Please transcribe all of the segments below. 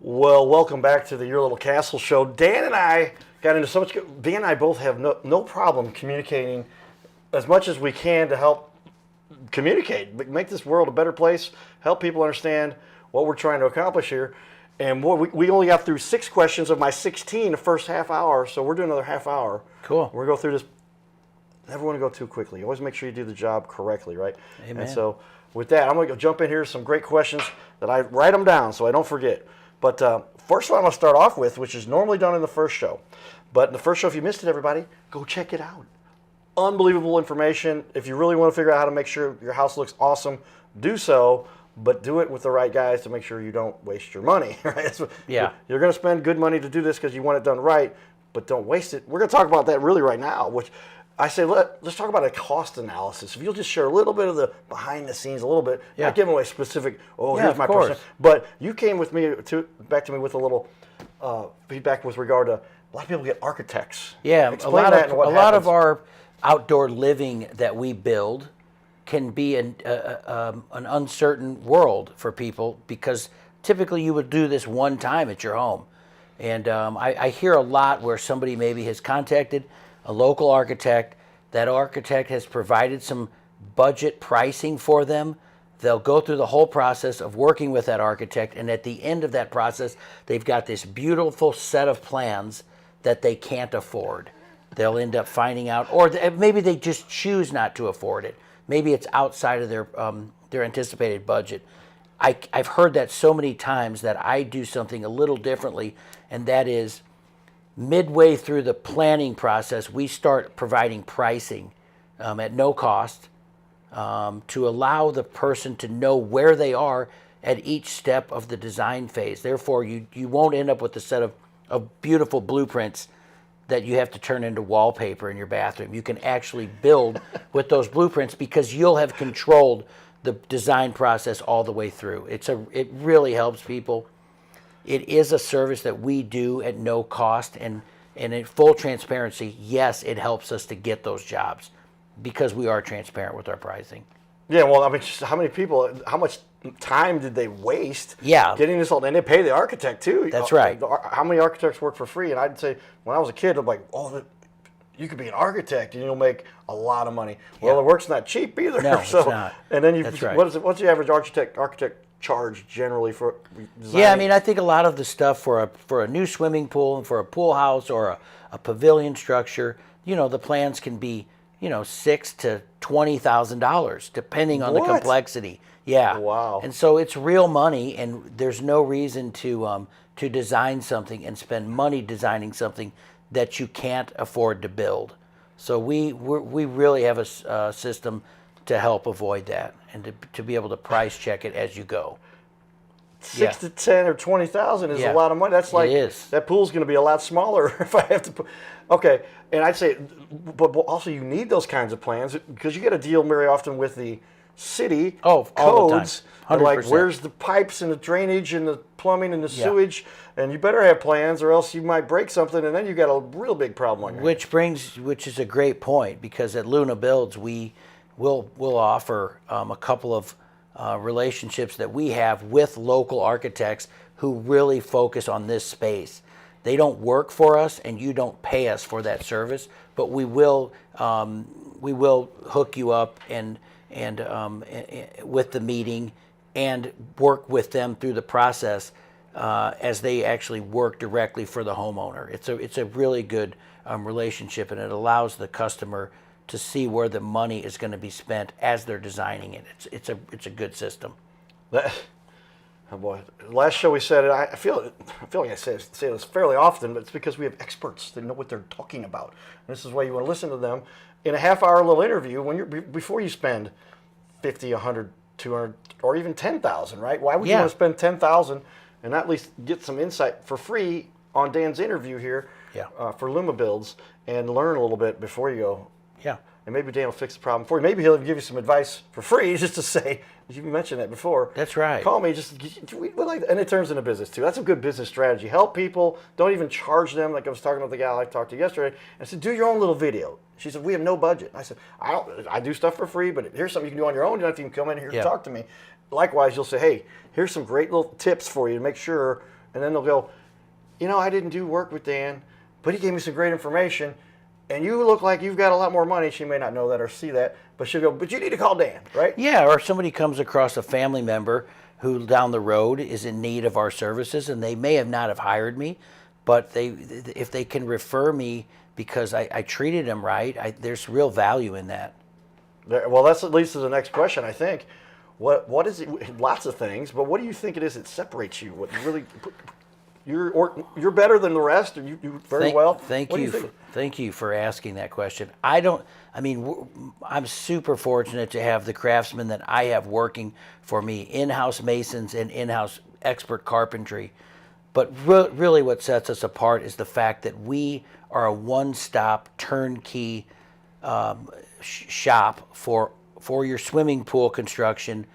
Well, welcome back to the Your Little Castle show. Dan and I got into so much. Dan and I both have no problem communicating as much as we can to help communicate, make this world a better place, help people understand what we're trying to accomplish here. And we only got through 6 questions of my 16 the first half hour, so we're doing another half hour. Cool. We're going to go through this. Never want to go too quickly. Always make sure you do the job correctly, right? Amen. And so with that, I'm going to jump in here. Some great questions that I write them down so I don't forget. But first one I'm going to start off with, which is normally done in the first show. But in the first show, if you missed it, everybody, go check it out. Unbelievable information. If you really want to figure out how to make sure your house looks awesome, do so. But do it with the right guys to make sure you don't waste your money. Right? Yeah. You're going to spend good money to do this because you want it done right, but don't waste it. We're going to talk about that really right now, which I say let's talk about a cost analysis. If you'll just share a little bit of the behind the scenes, a little bit, not giving away specific, here's my percent. But you came with me back to me with a little feedback with regard to a lot of people get architects. Yeah, Explain a lot of our outdoor living that we build can be an uncertain world for people because typically you would do this one time at your home. And I hear a lot where somebody maybe has contacted a local architect. That architect has provided some budget pricing for them. They'll go through the whole process of working with that architect, and at the end of that process, they've got this beautiful set of plans that they can't afford. They'll end up finding out, or maybe they just choose not to afford it. Maybe it's outside of their anticipated budget. I've heard that so many times that I do something a little differently, and that is midway through the planning process, we start providing pricing at no cost to allow the person to know where they are at each step of the design phase. Therefore, you won't end up with a set of beautiful blueprints that you have to turn into wallpaper in your bathroom. You can actually build with those blueprints because you'll have controlled the design process all the way through. It really helps people. It is a service that we do at no cost, and in full transparency, yes, it helps us to get those jobs because we are transparent with our pricing. Yeah, well, I mean, just how much time did they waste getting this all, and they pay the architect too. That's right. How many architects work for free? And I'd say when I was a kid, I'm like, you could be an architect and you'll make a lot of money. Well, the work's not cheap either. No, so, it's not. And then That's right. What's the average architect charge generally for designing? Yeah, I mean, I think a lot of the stuff for a new swimming pool and for a pool house or a pavilion structure, the plans can be, $6,000 to $20,000 depending on the complexity. Yeah. Wow. And so it's real money, and there's no reason to design something and spend money designing something that you can't afford to build. So we really have a system to help avoid that and to be able to price check it as you go. 6 to 10 or 20,000 is a lot of money. That's like that pool's going to be a lot smaller if I have to put. Okay, and I'd say, but also you need those kinds of plans because you get a deal very often with the city codes. All the time. 100%. Like where's the pipes and the drainage and the plumbing and the sewage, and you better have plans or else you might break something and then you got a real big problem on your hands. Which is a great point because at Luna Builds we'll offer a couple of relationships that we have with local architects who really focus on this space. They don't work for us, and you don't pay us for that service, but we will hook you up and with the meeting and work with them through the process as they actually work directly for the homeowner. It's a really good relationship, and it allows the customer to see where the money is going to be spent as they're designing it. It's a good system. Oh boy! Last show we said it. I feel like I say this fairly often, but it's because we have experts that know what they're talking about. And this is why you want to listen to them in a half-hour little interview before you spend 50, 100, 200, or even 10,000. Right? Why would you want to spend 10,000 and not at least get some insight for free on Dan's interview here for Luma Builds and learn a little bit before you go? Yeah. And maybe Dan will fix the problem for you. Maybe he'll give you some advice for free just to say, you mentioned that before. That's right. Call me, and it turns into business too. That's a good business strategy. Help people. Don't even charge them. Like I was talking with the gal I talked to yesterday. I said, do your own little video. She said, we have no budget. I said, I do stuff for free, but here's something you can do on your own. You don't have to even come in here and talk to me. Likewise, you'll say, hey, here's some great little tips for you to make sure and then they'll go, I didn't do work with Dan, but he gave me some great information, and you look like you've got a lot more money. She may not know that or see that, but she'll go, but you need to call Dan, right? Yeah, or somebody comes across a family member who down the road is in need of our services, and they may have not have hired me, but if they can refer me because I treated them right, there's real value in that. Well, that's at least to the next question, I think. What is it? Lots of things, but what do you think it is that separates you? What really, you're better than the rest, or you do very well. Thank What do you. think? Thank you for asking that question. I'm super fortunate to have the craftsmen that I have working for me, in-house masons and in-house expert carpentry. But really what sets us apart is the fact that we are a one-stop turnkey shop for your swimming pool construction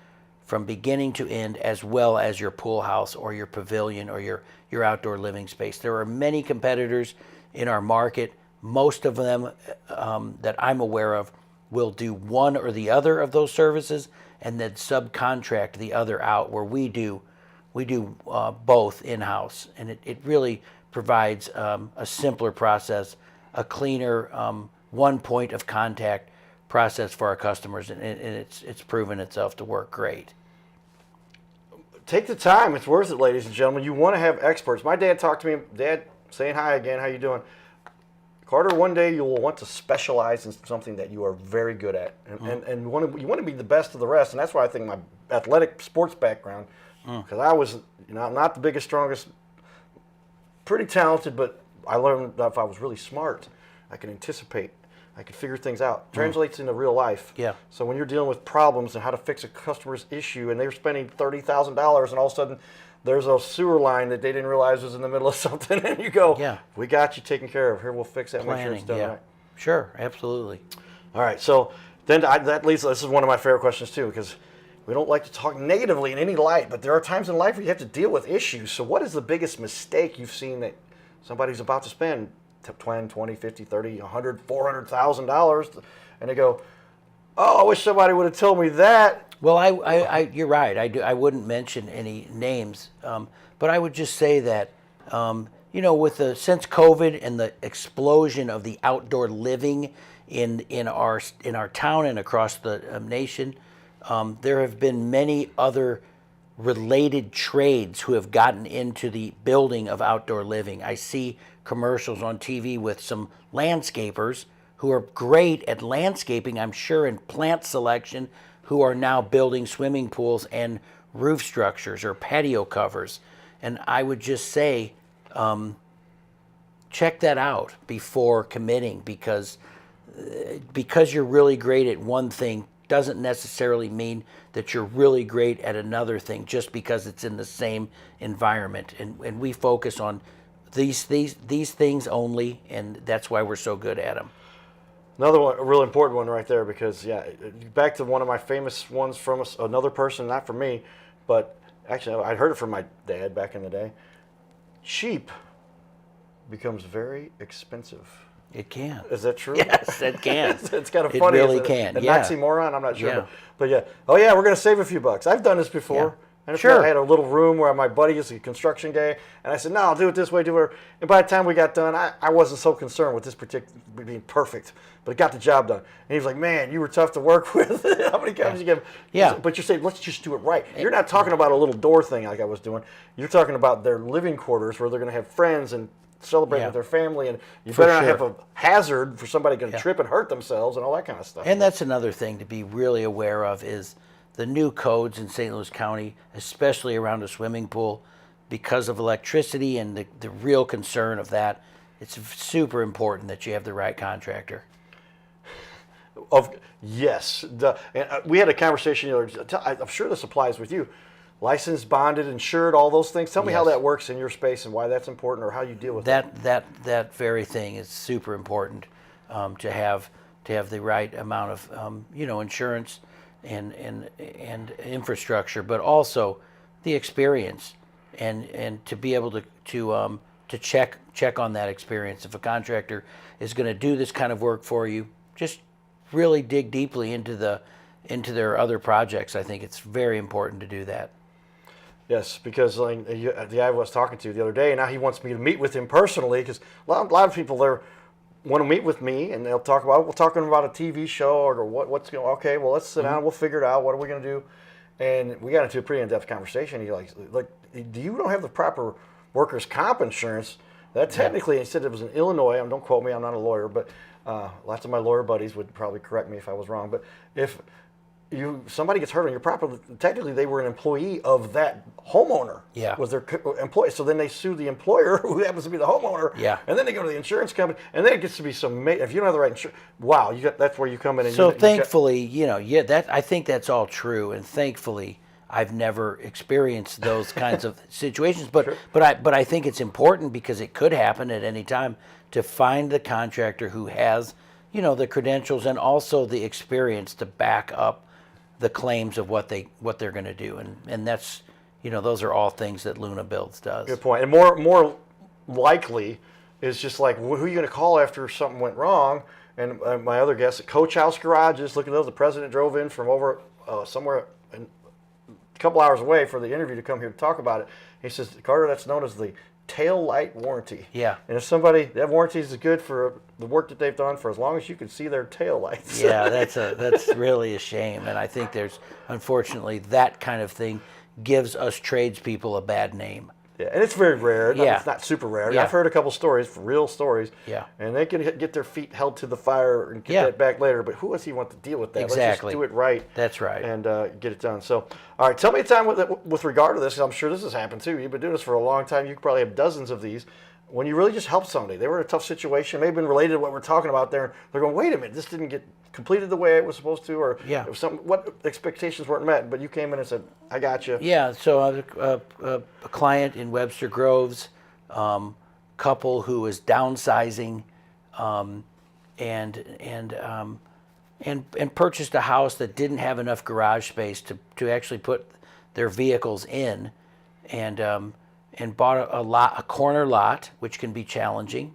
from beginning to end, as well as your pool house or your pavilion or your outdoor living space. There are many competitors in our market. Most of them that I'm aware of will do one or the other of those services and then subcontract the other out, where we do both in-house, and it really provides a simpler process, a cleaner one point of contact process for our customers, and it's proven itself to work great. Take the time; it's worth it, ladies and gentlemen. You want to have experts. My dad talked to me. Dad, saying hi again. How you doing, Carter? One day you will want to specialize in something that you are very good at, and you want to be the best of the rest. And that's why I think my athletic sports background, because I was not the biggest, strongest, pretty talented, but I learned that if I was really smart, I could anticipate. I could figure things out. Translates into real life. Yeah. So when you're dealing with problems and how to fix a customer's issue, and they're spending $30,000, and all of a sudden there's a sewer line that they didn't realize was in the middle of something, and you go, yeah, we got you taken care of. Here, we'll fix that. Planning, make sure it's done right. Sure, absolutely. All right. So then that leads. This is one of my favorite questions too, because we don't like to talk negatively in any light, but there are times in life where you have to deal with issues. So what is the biggest mistake you've seen that somebody's about to spend 10, 20, 50, 30, 100, $400,000, and they go, oh, I wish somebody would have told me that. Well, you're right. I wouldn't mention any names, but I would just say that, since COVID and the explosion of the outdoor living in our town and across the nation, there have been many other related trades who have gotten into the building of outdoor living. I see commercials on TV with some landscapers who are great at landscaping, I'm sure, and plant selection, who are now building swimming pools and roof structures or patio covers. And I would just say, check that out before committing, because you're really great at one thing doesn't necessarily mean that you're really great at another thing just because it's in the same environment. And we focus on these things only, and that's why we're so good at them. Another one, a real important one right there, because back to one of my famous ones from another person, not from me, but actually I heard it from my dad back in the day. Cheap becomes very expensive. It can. Is that true? Yes, it can. It's kind of funny. It really can. An Yeah. oxymoron. I'm not sure. Yeah. But yeah. Oh yeah, we're gonna save a few bucks. I've done this before. Yeah. And Sure. I had a little room where my buddy is a construction guy, and I said, no, I'll do it this way, do it. And by the time we got done, I wasn't so concerned with this particular being perfect, but it got the job done. And he was like, man, you were tough to work with. How many times you give? Yeah. But you're saying, let's just do it right. You're not talking about a little door thing like I was doing. You're talking about their living quarters where they're going to have friends and celebrate with their family, and you better not have a hazard for somebody going to trip and hurt themselves and all that kind of stuff. And that's another thing to be really aware of is the new codes in St. Louis County, especially around a swimming pool, because of electricity and the real concern of that. It's super important that you have the right contractor. Yes. We had a conversation the other day. I'm sure this applies with you. Licensed, bonded, insured, all those things. Tell me how that works in your space and why that's important, or how you deal with that very thing is super important, to have the right amount of insurance and infrastructure, but also the experience and to be able to check on that experience. If a contractor is going to do this kind of work for you, just really dig deeply into their other projects. I think it's very important to do that. Yes, because like the guy I was talking to the other day, now he wants me to meet with him personally because a lot of people there want to meet with me and they'll talk about we're talking about a TV show or what's going. Okay, well let's sit down, we'll figure it out. What are we going to do? And we got into a pretty in-depth conversation. He like, do you don't have the proper workers' comp insurance? That technically, he said it was in Illinois. Don't quote me, I'm not a lawyer, but lots of my lawyer buddies would probably correct me if I was wrong. But if somebody gets hurt on your property, technically they were an employee of that homeowner. Yeah. Was their employee. So then they sue the employer, who happens to be the homeowner. Yeah. And then they go to the insurance company, and then it gets to be some. If you don't have the right insurance, wow, that's where you come in. And So thankfully, that I think that's all true, and thankfully, I've never experienced those kinds of situations. But Sure. but I think it's important because it could happen at any time to find the contractor who has the credentials and also the experience to back up the claims of what they're going to do, and that's those are all things that Luna Builds does. Good point. And more likely is just like who are you going to call after something went wrong? And my other guest at Coach House Garages, look at those. The president drove in from over somewhere a couple hours away for the interview to come here to talk about it. He says, Carter, that's known as the tail light warranty. Yeah. And if that warranty is good for the work that they've done for as long as you can see their tail lights. Yeah, that's really a shame, and I think there's unfortunately that kind of thing gives us tradespeople a bad name. Yeah, and it's very rare. Yeah. It's not super rare. Yeah. I've heard a couple stories, real stories. Yeah. And they can get their feet held to the fire and get that back later. But who does he want to deal with that? Exactly. Let's just do it right. That's right. And get it done. So, all right, tell me a time with regard to this, 'cause I'm sure this has happened too. You've been doing this for a long time. You probably have dozens of these. When you really just helped somebody, they were in a tough situation, maybe been related to what we're talking about there. They're going, wait a minute, this didn't get completed the way it was supposed to, or Yeah. it was what expectations weren't met. But you came in and said, I got you. Yeah, so I was a client in Webster Groves, couple who was downsizing, and purchased a house that didn't have enough garage space to actually put their vehicles in, and bought a corner lot, which can be challenging,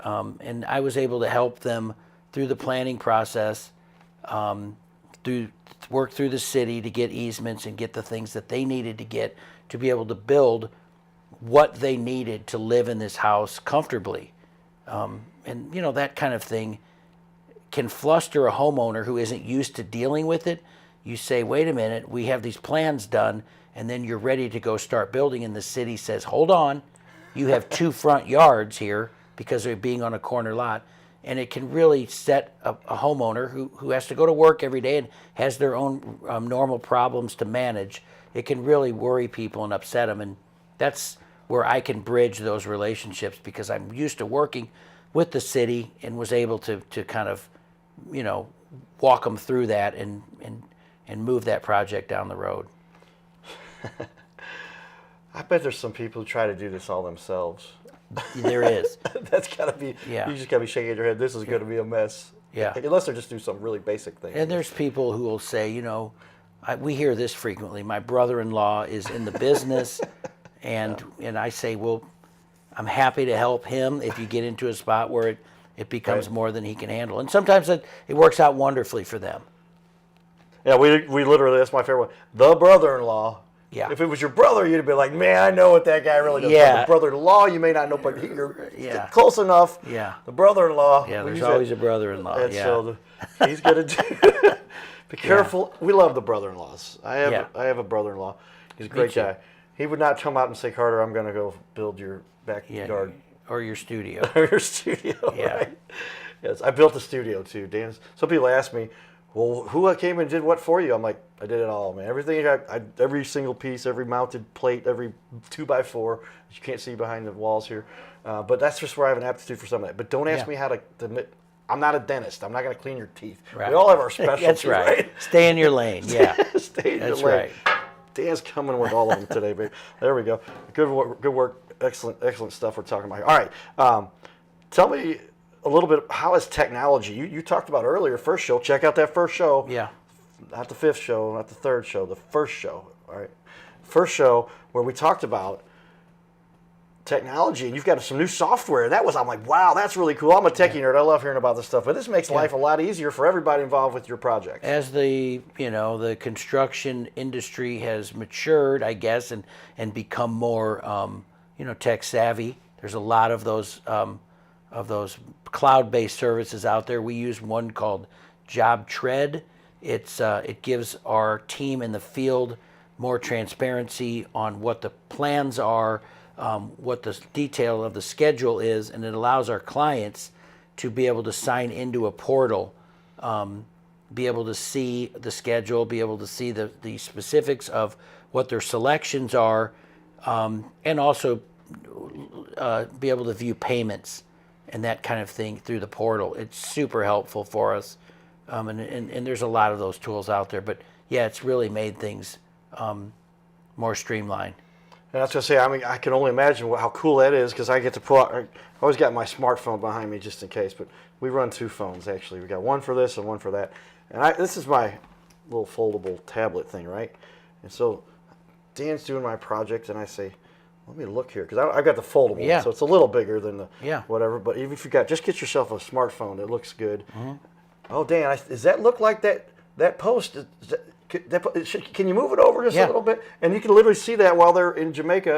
and I was able to help them through the planning process, work through the city to get easements and get the things that they needed to get to be able to build what they needed to live in this house comfortably. And that kind of thing can fluster a homeowner who isn't used to dealing with it. You say, wait a minute, we have these plans done, and then you're ready to go start building, and the city says, hold on, you have 2 front yards here because they're being on a corner lot. And it can really set a homeowner who has to go to work every day and has their own normal problems to manage. It can really worry people and upset them, and that's where I can bridge those relationships because I'm used to working with the city and was able to kind of, walk them through that and move that project down the road. I bet there's some people who try to do this all themselves. There is. That's got to be, Yeah. You just got to be shaking your head. This is going to be a mess. Yeah. Unless they just do some really basic thing. And there's people who will say, we hear this frequently. My brother-in-law is in the business, and I say, well, I'm happy to help him if you get into a spot where it becomes more than he can handle. And sometimes it works out wonderfully for them. Yeah, we literally, that's my favorite one. The brother-in-law. Yeah. If it was your brother, you'd be like, man, I know what that guy really does. Yeah. But the brother-in-law, you may not know, but you're Yeah. close enough. Yeah. The brother-in-law. Yeah, there's always a brother-in-law. And Yeah. so he's going to do. Be careful. We love the brother-in-laws. I have a brother-in-law. He's a great too. guy. He would not come out and say, Carter, I'm going to go build your backyard. Or your studio. Or your studio, Yeah. right? Yes, I built a studio too, Dan. Some people ask me, well, who came and did what for you? I'm like, I did it all, man. Everything, every single piece, every mounted plate, every 2x4. You can't see behind the walls here. But that's just where I have an aptitude for some of that. But don't ask me how to I'm not a dentist. I'm not going to clean your teeth. Right. We all have our specialties, That's right. Stay in your lane. Yeah. Stay in That's your lane. right. Dan's coming with all of them today, baby. There we go. Good work. Excellent stuff we're talking about here. All right. Tell me a little bit, how is technology? You talked about earlier, first show. Check out that first show. Yeah. Not the 5th show, not the 3rd show, the first show. All right. First show where we talked about technology, and you've got some new software. I'm like, wow, that's really cool. I'm a techie nerd. I love hearing about this stuff, but this makes life a lot easier for everybody involved with your project. As the construction industry has matured, I guess, and become more tech savvy, there's a lot of those cloud-based services out there. We use one called JobTread. It gives our team in the field more transparency on what the plans are, what the detail of the schedule is, and it allows our clients to be able to sign into a portal, be able to see the schedule, be able to see the specifics of what their selections are, and also be able to view payments and that kind of thing through the portal. It's super helpful for us, and there's a lot of those tools out there. But yeah, it's really made things more streamlined. And I was going to say, I mean, I can only imagine how cool that is, because I get to pull out, I always got my smartphone behind me just in case, but we run 2 phones actually. We got one for this and one for that. And this is my little foldable tablet thing, right? And so Dan's doing my project, and I say, let me look here, because I got the foldable one, so it's a little bigger than the whatever, but even if you just get yourself a smartphone that looks good. Mm-hmm. Oh, Dan, does that look like that post? Can you move it over just a little bit? And you can literally see that while they're in Jamaica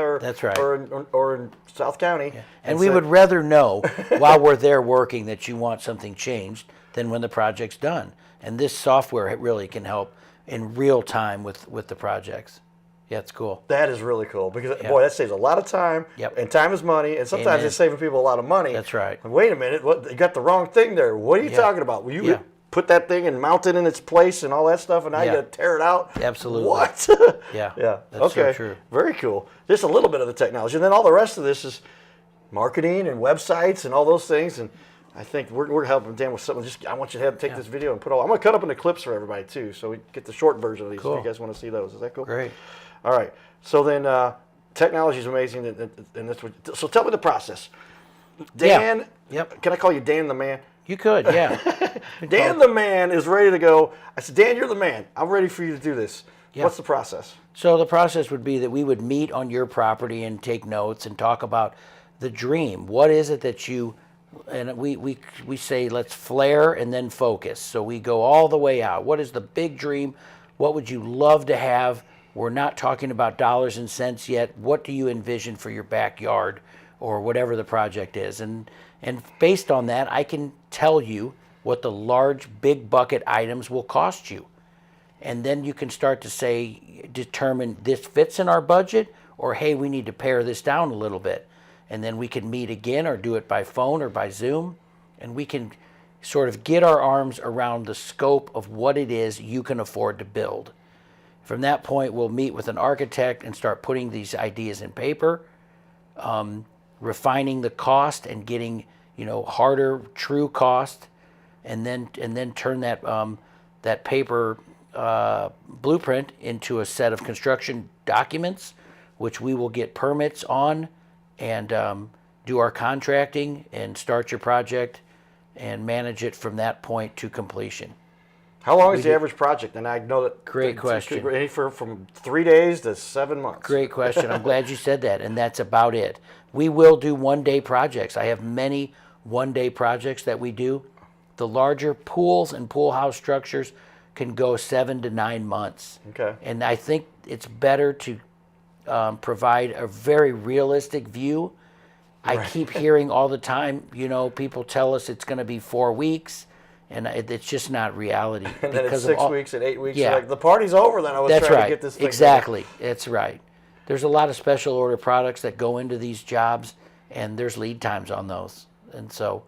or in South County. Yeah. And we would rather know while we're there working that you want something changed than when the project's done. And this software really can help in real time with the projects. Yeah, it's cool. That is really cool, because boy, that saves a lot of time. Yep. And time is money, and sometimes it's saving people a lot of money. That's right. Like, wait a minute, you got the wrong thing there. What are you talking about? Well, you put that thing and mount it in its place and all that stuff, and now you got to tear it out. Absolutely. What? Yeah. That's so true. Very cool. Just a little bit of the technology, and then all the rest of this is marketing and websites and all those things. And I think we're helping Dan with something. I want you to take this video and I'm going to cut up into clips for everybody too, so we get the short version of these. Cool. If you guys want to see those, is that cool? Great. All right. So then, technology is amazing, and that's what. So tell me the process. Dan. Yep. Can I call you Dan the Man? You could, yeah. Dan the Man is ready to go. I said, Dan, you're the man. I'm ready for you to do this. Yeah. What's the process? So the process would be that we would meet on your property and take notes and talk about the dream. What is it that you, and we say, let's flare and then focus. So we go all the way out. What is the big dream? What would you love to have? We're not talking about dollars and cents yet. What do you envision for your backyard or whatever the project is? And based on that, I can tell you what the large, big bucket items will cost you. And then you can start to determine this fits in our budget, or hey, we need to pare this down a little bit. And then we can meet again or do it by phone or by Zoom. And we can sort of get our arms around the scope of what it is you can afford to build. From that point, we'll meet with an architect and start putting these ideas in paper, refining the cost and getting harder, true cost, and then turn that paper blueprint into a set of construction documents, which we will get permits on, and do our contracting and start your project and manage it from that point to completion. How long is the average project? And I know that. Great question. Anywhere from 3 days to 7 months. Great question. I'm glad you said that, and that's about it. We will do one-day projects. I have many one-day projects that we do. The larger pools and pool house structures can go 7 to 9 months. Okay. And I think it's better to provide a very realistic view. I keep hearing all the time, people tell us it's going to be 4 weeks. And it's just not reality. And then it's 6 weeks and 8 weeks. Yeah. Like, the party's over, then I was trying to get this thing Exactly. That's right. There's a lot of special order products that go into these jobs, and there's lead times on those. And so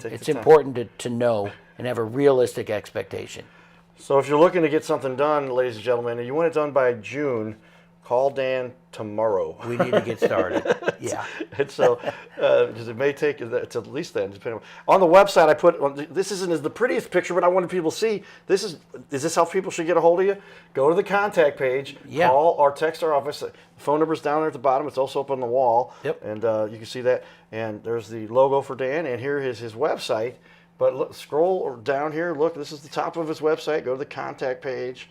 it's important to know and have a realistic expectation. So if you're looking to get something done, ladies and gentlemen, and you want it done by June, call Dan tomorrow. We need to get started. Yeah. And so, because it may take it's at least then, depending on the website. I put this isn't the prettiest picture, but I wanted people to see is this how people should get a hold of you? Go to the contact page, call or text our office. The phone number's down there at the bottom. It's also up on the wall. Yep. And you can see that. And there's the logo for Dan, and here is his website. But look, scroll down here. Look, this is the top of his website. Go to the contact page,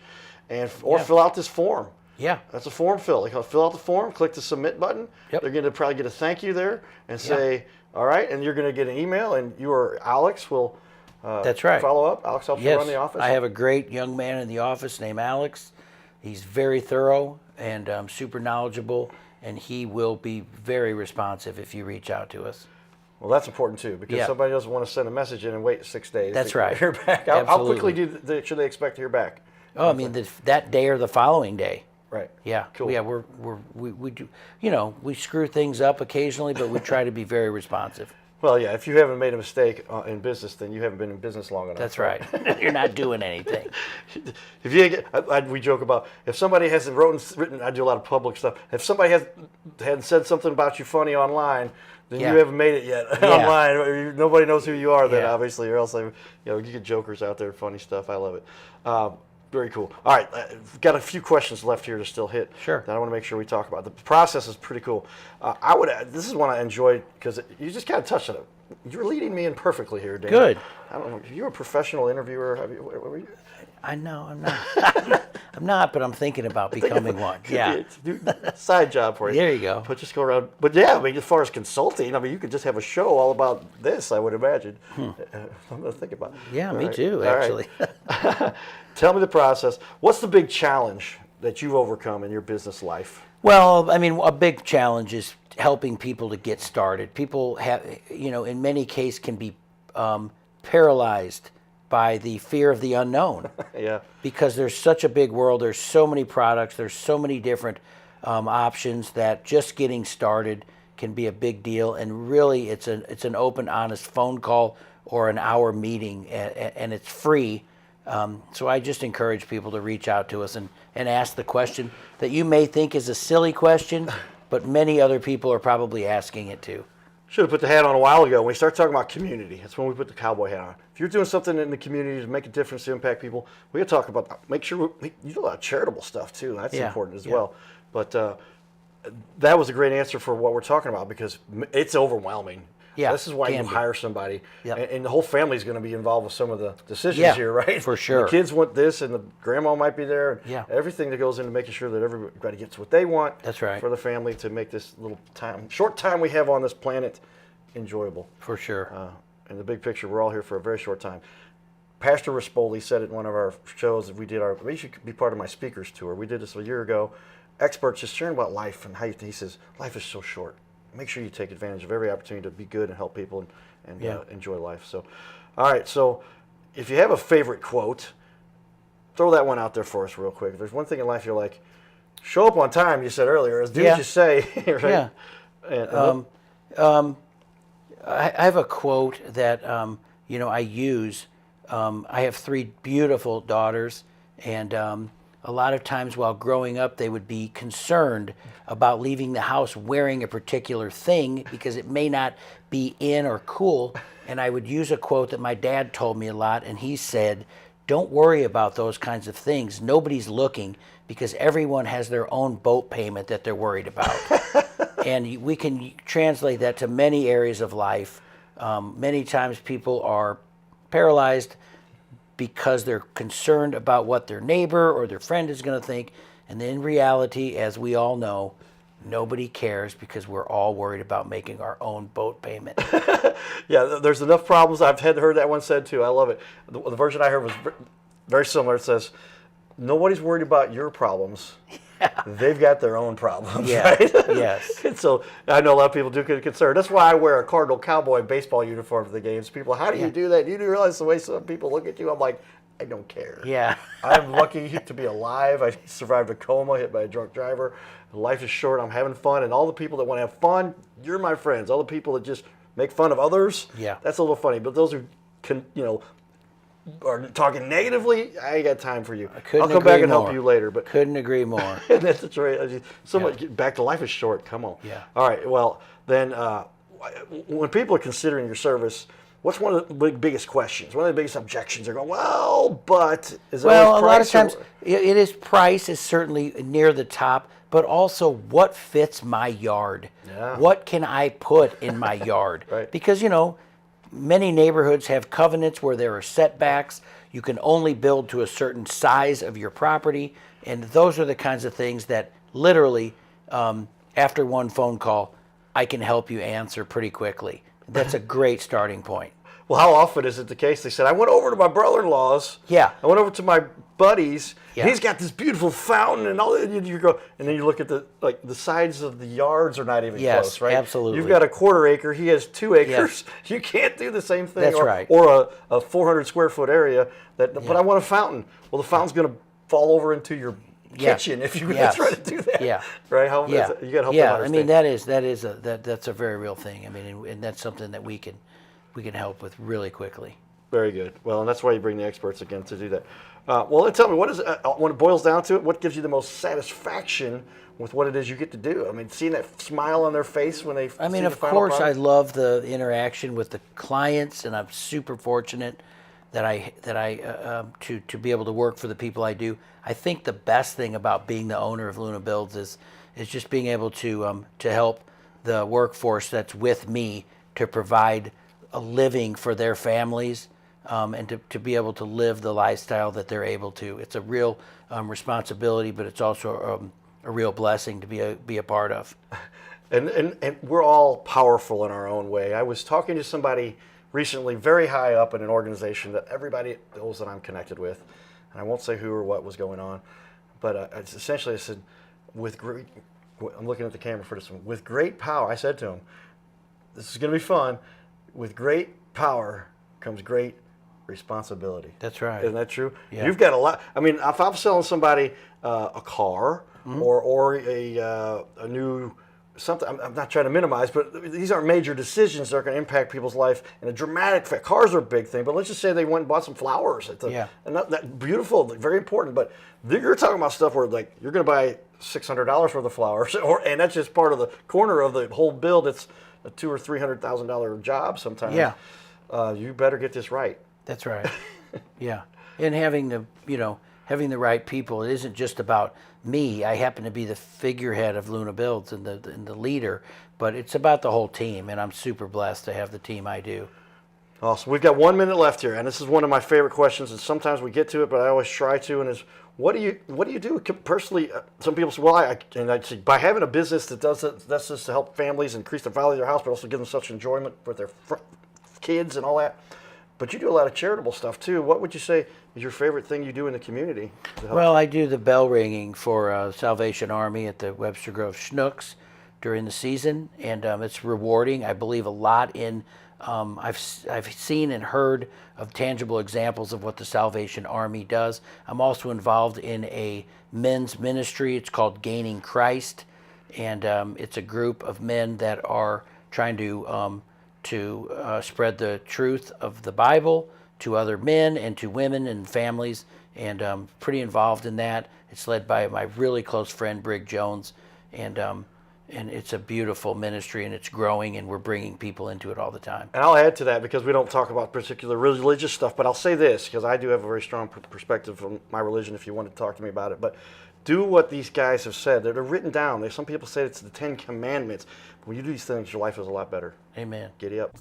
or fill out this form. Yeah. That's a form fill. They fill out the form, click the submit button. Yep. They're going to probably get a thank you there and say, all right, and you're going to get an email, and you or Alex will That's right. follow up. Alex helps you Yes, run the office. I have a great young man in the office named Alex. He's very thorough and super knowledgeable, and he will be very responsive if you reach out to us. Well, that's important too, because Yeah. somebody doesn't want to send a message in and wait 6 days. That's to right. hear back. How quickly Absolutely. should they expect to hear back? Oh, I mean, that day or the following day. Right. Yeah, Cool. yeah, we do, we screw things up occasionally, but we try to be very responsive. Well, yeah, if you haven't made a mistake in business, then you haven't been in business long enough. That's right. You're not doing anything. If you we joke about if somebody hasn't written, I do a lot of public stuff. If somebody hadn't said something about you funny online, then Yeah. you haven't made it yet Yeah. online. Nobody knows who you are then, Yeah. obviously, or else you get jokers out there, funny stuff. I love it. Very cool. All right, we've got a few questions left here to still hit. Sure. That I want to make sure we talk about. The process is pretty cool. This is one I enjoyed because you just kind of touched on it. You're leading me in perfectly here, Dan. Good. I don't know. You're a professional interviewer. What were you? I know, I'm not. I'm not, but I'm thinking about becoming one. Yeah. Side job for you. There you go. But just go around. But yeah, I mean, as far as consulting, I mean, you could just have a show all about this, I would imagine. I'm going to think about it. Yeah, All me right. too, All right. actually. Tell me the process. What's the big challenge that you've overcome in your business life? Well, I mean, a big challenge is helping people to get started. People have, in many cases can be paralyzed by the fear of the unknown. Yeah. Because there's such a big world, there's so many products, there's so many different options that just getting started can be a big deal. And really, it's an open, honest phone call or an hour meeting, and it's free. So I just encourage people to reach out to us and ask the question that you may think is a silly question, but many other people are probably asking it too. Should have put the hat on a while ago. When we start talking about community, that's when we put the cowboy hat on. If you're doing something in the community to make a difference, to impact people, we got to talk about, make sure you do a lot of charitable stuff too. That's Yeah, important as yeah. well. But that was a great answer for what we're talking about because it's overwhelming. Yeah, This is why you can be. hire somebody. Yep. And the whole family's going to be involved with some of the decisions Yeah, here, right? for sure. The kids want this and the grandma might be there. And Yeah. everything that goes into making sure that everybody gets what they want. That's right. For the family to make this short time we have on this planet enjoyable. For sure. In the big picture, we're all here for a very short time. Pastor Rispoli said it in one of our shows that we did. You should be part of my speakers tour. We did this a year ago. Experts just sharing about life and how he says life is so short. Make sure you take advantage of every opportunity to be good and help people and Yeah. Enjoy life. So, all right. So, if you have a favorite quote, throw that one out there for us real quick. If there's one thing in life you're like, show up on time. You said earlier, as do Yeah. as you say. Right? Yeah. And, I have a quote that I use. I have 3 beautiful daughters, and a lot of times while growing up, they would be concerned about leaving the house wearing a particular thing because it may not be in or cool. And I would use a quote that my dad told me a lot, and he said, "Don't worry about those kinds of things. Nobody's looking because everyone has their own boat payment that they're worried about." And we can translate that to many areas of life. Many times people are paralyzed because they're concerned about what their neighbor or their friend is going to think. And in reality, as we all know, nobody cares because we're all worried about making our own boat payment. Yeah, there's enough problems. I've heard that one said too. I love it. The version I heard was very similar. It says, nobody's worried about your problems. They've got their own problems, Yeah, right? yes. And so I know a lot of people do get concerned. That's why I wear a Cardinal Cowboy baseball uniform to the games. People, how do you do that? You do realize the way some people look at you? I'm like, I don't care. Yeah. I'm lucky to be alive. I survived a coma, hit by a drunk driver. Life is short. I'm having fun. And all the people that want to have fun, you're my friends. All the people that just make fun of others, Yeah. that's a little funny. But those who are talking negatively, I ain't got time for you. I'll come back and help you later. But Couldn't agree more. that's right. Back to life is short. Come on. Yeah. All right. Well, then when people are considering your service, what's one of the biggest questions? One of the biggest objections? They're going, well, but is it Well, always a lot of price times or- it is price is certainly near the top, but also what fits my yard. Yeah. What can I put in my yard? Right. Because, many neighborhoods have covenants where there are setbacks. You can only build to a certain size of your property, And those are the kinds of things that literally, after one phone call, I can help you answer pretty quickly. That's a great starting point. Well, how often is it the case? They said, I went over to my brother-in-law's. Yeah. I went over to my buddy's. Yeah. And he's got this beautiful fountain and all. And you go, and then you look at the sides of the yards are not even Yes, close, right? absolutely. You've got a quarter acre. He has 2 acres. Yes. You can't do the same thing. That's or, right. Or a 400 square foot area. But I want a fountain. Well, the fountain's going to fall over into your kitchen if you try to do that. Yeah. Right? You got to help them understand. I mean that's a very real thing. I mean, and that's something that we can help with really quickly. Very good. Well, and that's why you bring the experts again to do that. Well, then tell me, what is when it boils down to it, what gives you the most satisfaction with what it is you get to do? I mean, seeing that smile on their face when they. I mean, see of the final course, I product? love the interaction with the clients, and I'm super fortunate that I to be able to work for the people I do. I think the best thing about being the owner of Luna Builds is just being able to help the workforce that's with me to provide a living for their families. And to be able to live the lifestyle that they're able to. It's a real responsibility, but it's also a real blessing to be a part of. And we're all powerful in our own way. I was talking to somebody recently very high up in an organization that everybody knows that I'm connected with, and I won't say who or what was going on, but essentially I said, I'm looking at the camera for this one, with great power, I said to him, this is going to be fun, with great power comes great responsibility. That's right. Isn't that true? Yeah. You've got a lot. I mean, if I'm selling somebody a car or a new something, I'm not trying to minimize, but these aren't major decisions that are going to impact people's life in a dramatic fact. Cars are a big thing, but let's just say they went and bought some flowers. And that beautiful, very important. But you're talking about stuff where like you're going to buy $600 worth of flowers, and that's just part of the corner of the whole build. It's a $200,000 or $300,000 job sometimes. Yeah. You better get this right. That's right. Yeah. And having the right people. It isn't just about me. I happen to be the figurehead of Luna Builds and the leader, but it's about the whole team, and I'm super blessed to have the team I do. Awesome. We've got 1 minute left here, and this is one of my favorite questions, and sometimes we get to it, but I always try to, and is what do you do personally? Some people say, well, I'd say by having a business that does this to help families increase the value of their house, but also give them such enjoyment with their kids and all that. But you do a lot of charitable stuff too. What would you say is your favorite thing you do in the community? Well, I do the bell ringing for Salvation Army at the Webster Grove Schnucks during the season, and it's rewarding. I believe a lot in. I've seen and heard of tangible examples of what the Salvation Army does. I'm also involved in a men's ministry. It's called Gaining Christ, and it's a group of men that are trying to spread the truth of the Bible to other men and to women and families, and pretty involved in that. It's led by my really close friend Brig Jones, and it's a beautiful ministry, and it's growing, and we're bringing people into it all the time. And I'll add to that because we don't talk about particular religious stuff, but I'll say this because I do have a very strong perspective from my religion if you want to talk to me about it. But do what these guys have said. They're written down. Some people say it's the 10 Commandments. When you do these things, your life is a lot better. Amen. Giddy up.